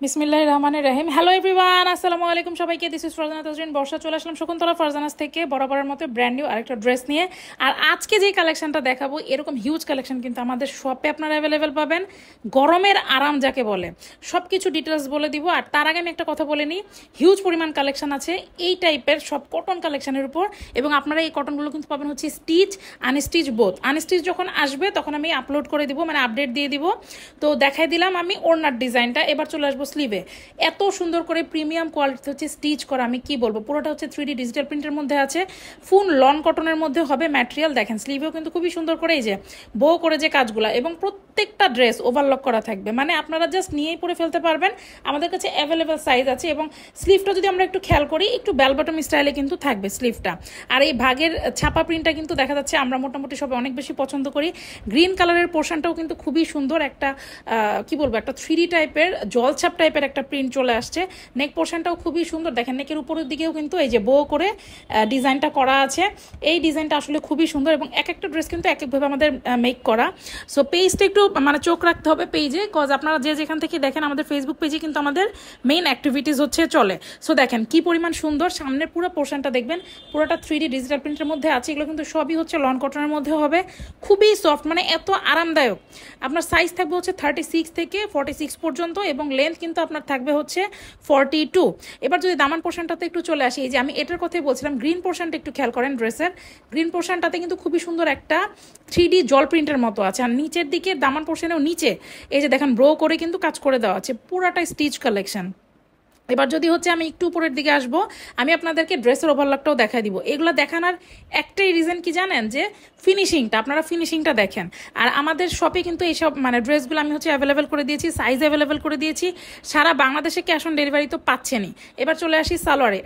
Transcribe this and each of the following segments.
বিসমিল্লাহির রহমানির রহিম। Hello everyone, আসসালামু আলাইকুম সবাইকে। This is Farzana Tajrin. বর্ষা চলে আসলাম শকুন্তলা ফারজানাস থেকে বরাবরের মতো ব্র্যান্ড নিউ আরেকটা ড্রেস নিয়ে। আর আজকে যে কালেকশনটা দেখাবো, এরকম হিউজ কালেকশন কিন্তু আমাদের শপে আপনারা অ্যাভেলেবেল পাবেন। গরমের আরাম যাকে বলে, সব কিছু ডিটেলস বলে দিব। আর তার আগে আমি একটা কথা বলে নিই, হিউজ পরিমাণ কালেকশন আছে এই টাইপের সব কটন কালেকশনের উপর। এবং আপনারা এই কটনগুলো কিন্তু পাবেন হচ্ছে স্টিচ আনস্টিচ বোথ। আনস্টিচ যখন আসবে তখন আমি আপলোড করে দিব, মানে আপডেট দিয়ে দিব। তো দেখাই দিলাম আমি ওড়নার ডিজাইনটা। এবার চলে আসবো স্লিভে। এত সুন্দর করে প্রিমিয়াম কোয়ালিটি হচ্ছে স্টিচ করা, আমি কি বলবো, পুরোটা হচ্ছে 3D ডিজিটাল প্রিন্টের মধ্যে আছে, ফুল লন কটনের মধ্যে হবে ম্যাটেরিয়াল। দেখেন স্লিভেও কিন্তু খুবই সুন্দর করে এই যে বো করে যে কাজগুলা, এবং প্রত্যেকটা ড্রেস ওভারলক করা থাকবে, মানে আপনারা জাস্ট নিয়েই পরে ফেলতে পারবেন। আমাদের কাছে অ্যাভেলেবেল সাইজ আছে। এবং স্লিভটা যদি আমরা একটু খেয়াল করি, একটু বেল বটম স্টাইলে কিন্তু থাকবে স্লিভটা। আর এই ভাগের ছাপা প্রিন্টটা কিন্তু দেখা যাচ্ছে আমরা মোটামুটি সবাই অনেক বেশি পছন্দ করি। গ্রিন কালারের পোর্শনটাও কিন্তু খুবই সুন্দর, একটা কি বলবো, একটা 3D টাইপের জলছাপ টাইপের একটা প্রিন্ট চলে আসছে। নেক পোর্শনটাও খুবই সুন্দর। দেখেন নেকের উপরের দিকেও কিন্তু এই যে বো করে ডিজাইনটা করা আছে। এই ডিজাইনটা আসলে খুবই সুন্দর, এবং এক একটা ড্রেস কিন্তু এক একভাবে আমাদের মেক করা। সো পেজটা একটু মানে চোখ রাখতে হবে পেজে, কজ আপনারা যে যেখান থেকে দেখেন আমাদের ফেসবুক পেজে কিন্তু আমাদের মেইন অ্যাক্টিভিটিস হচ্ছে চলে। সো দেখেন কি পরিমাণ সুন্দর, সামনের পুরো পোর্শনটা দেখবেন পুরোটা 3D ডিজিটাল প্রিন্টের মধ্যে আছে। এগুলো কিন্তু সবই হচ্ছে লন কটনের মধ্যে হবে, খুবই সফট, মানে এত আরামদায়ক। আপনার সাইজ থাকবে হচ্ছে 36 থেকে 46 পর্যন্ত, এবং লেন্থ কিন্তু আপনার থাকবে হচ্ছে 42। এবার যদি দামান পোর্শনটাতে একটু চলে আসি, এই যে আমি এটার কথাই বলছিলাম, গ্রিন পোর্শনটা একটু খেয়াল করেন। ড্রেসের গ্রিন পোর্শনটাতে কিন্তু খুবই সুন্দর একটা 3D জল প্রিন্টের মতো আছে। আর নিচের দিকে দামান পোর্শনেও নিচে এই যে দেখেন ব্রো করে কিন্তু কাজ করে দেওয়া আছে, পুরাটা স্টিচ কালেকশন। এবার যদি হচ্ছে আমি একটু উপরের দিকে আসবো, আমি আপনাদেরকে ড্রেসের ওভারলকটাও দেখাই দিব। এগুলো দেখানোর একটাই রিজন কি জানেন, যে ফিনিশিংটা, আপনারা ফিনিশিংটা দেখেন। আর আমাদের শপে কিন্তু এইসব মানে ড্রেসগুলো আমি হচ্ছে অ্যাভেলেবেল করে দিয়েছি, সাইজ অ্যাভেলেবেল করে দিয়েছি। সারা বাংলাদেশে ক্যাশ অন ডেলিভারি তো পাচ্ছেনই। এবার চলে আসি সালোয়ারে,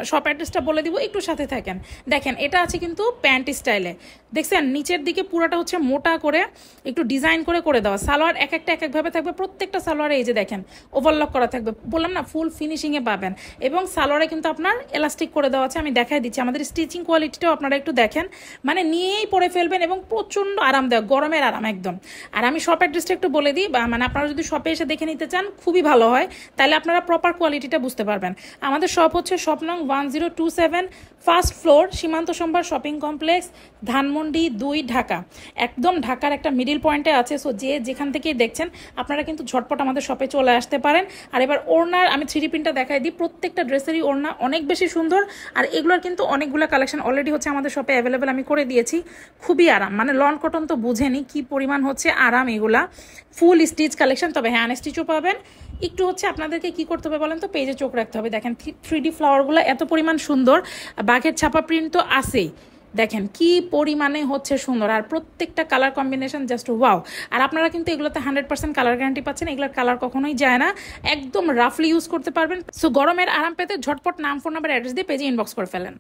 শপ অ্যাড্রেসটা বলে দিব, একটু সাথে থাকেন। দেখেন এটা আছে কিন্তু প্যান্ট স্টাইলে, দেখছেন নিচের দিকে পুরোটা হচ্ছে মোটা করে একটু ডিজাইন করে করে দেওয়া। সালোয়ার এক একটা এক একভাবে থাকবে, প্রত্যেকটা সালোয়ারে এই যে দেখেন ওভারলক করা থাকবে, বললাম না ফুল ফিনিশিংয়ে পাবেন। এবং সালোয়ারে কিন্তু আপনার এলাস্টিক করে দেওয়া আছে, আমি দেখাই দিচ্ছি। আমাদের স্টিচিং কোয়ালিটিটাও আপনারা একটু দেখেন, মানে নিয়েই পরে ফেলবেন, এবং প্রচণ্ড আরামদায়ক, গরমের আরাম একদম। আর আমি শপ অ্যাড্রেসটা একটু বলে দিই, মানে আপনারা যদি শপে এসে দেখে নিতে চান খুবই ভালো হয়, তাহলে আপনারা প্রপার কোয়ালিটিটা বুঝতে পারবেন। আমাদের শপ হচ্ছে শপ নং 1027, ফার্স্ট ফ্লোর, সীমান্ত সম্ভার শপিং কমপ্লেক্স, ধানমন্ডি 2, ঢাকা। একদম ঢাকার একটা মিডিল পয়েন্টে আছে। সো যে যেখান থেকেই দেখছেন আপনারা কিন্তু ঝটপট আমাদের শপে চলে আসতে পারেন। আর এবার ওড়নার আমি 3D প্রিন্টটা দেখাই দিই। প্রত্যেকটা ড্রেসেরই ওড়না অনেক বেশি সুন্দর, আর এগুলোর কিন্তু অনেকগুলো কালেকশন অলরেডি হচ্ছে আমাদের শপে অ্যাভেলেবেল আমি করে দিয়েছি। খুবই আরাম, মানে লন কটন তো বুঝেনি কি পরিমাণ হচ্ছে আরাম। এগুলা ফুল স্টিচ কালেকশন, তবে হ্যাঁ আনস্টিচও পাবেন। একটু হচ্ছে আপনাদেরকে কি করতে হবে বলেন তো, পেজে চোখ রাখতে হবে। দেখেন 3D ফ্লাওয়ারগুলো এত পরিমাণ সুন্দর, বাঘের ছাপা প্রিন্ট তো আছেই, দেখেন কি পরিমাণে হচ্ছে সুন্দর। আর প্রত্যেকটা কালার কম্বিনেশন জাস্ট ওয়াও। আর আপনারা কিন্তু এগুলোতে 100% কালার গ্যারান্টি পাচ্ছেন, এগুলোর কালার কখনোই যায় না, একদম রাফলি ইউজ করতে পারবেন। সো গরমের আরাম পেতে ঝটপট নাম, ফোন নাম্বার, অ্যাড্রেস দিয়ে পেজে ইনবক্স করে ফেলেন।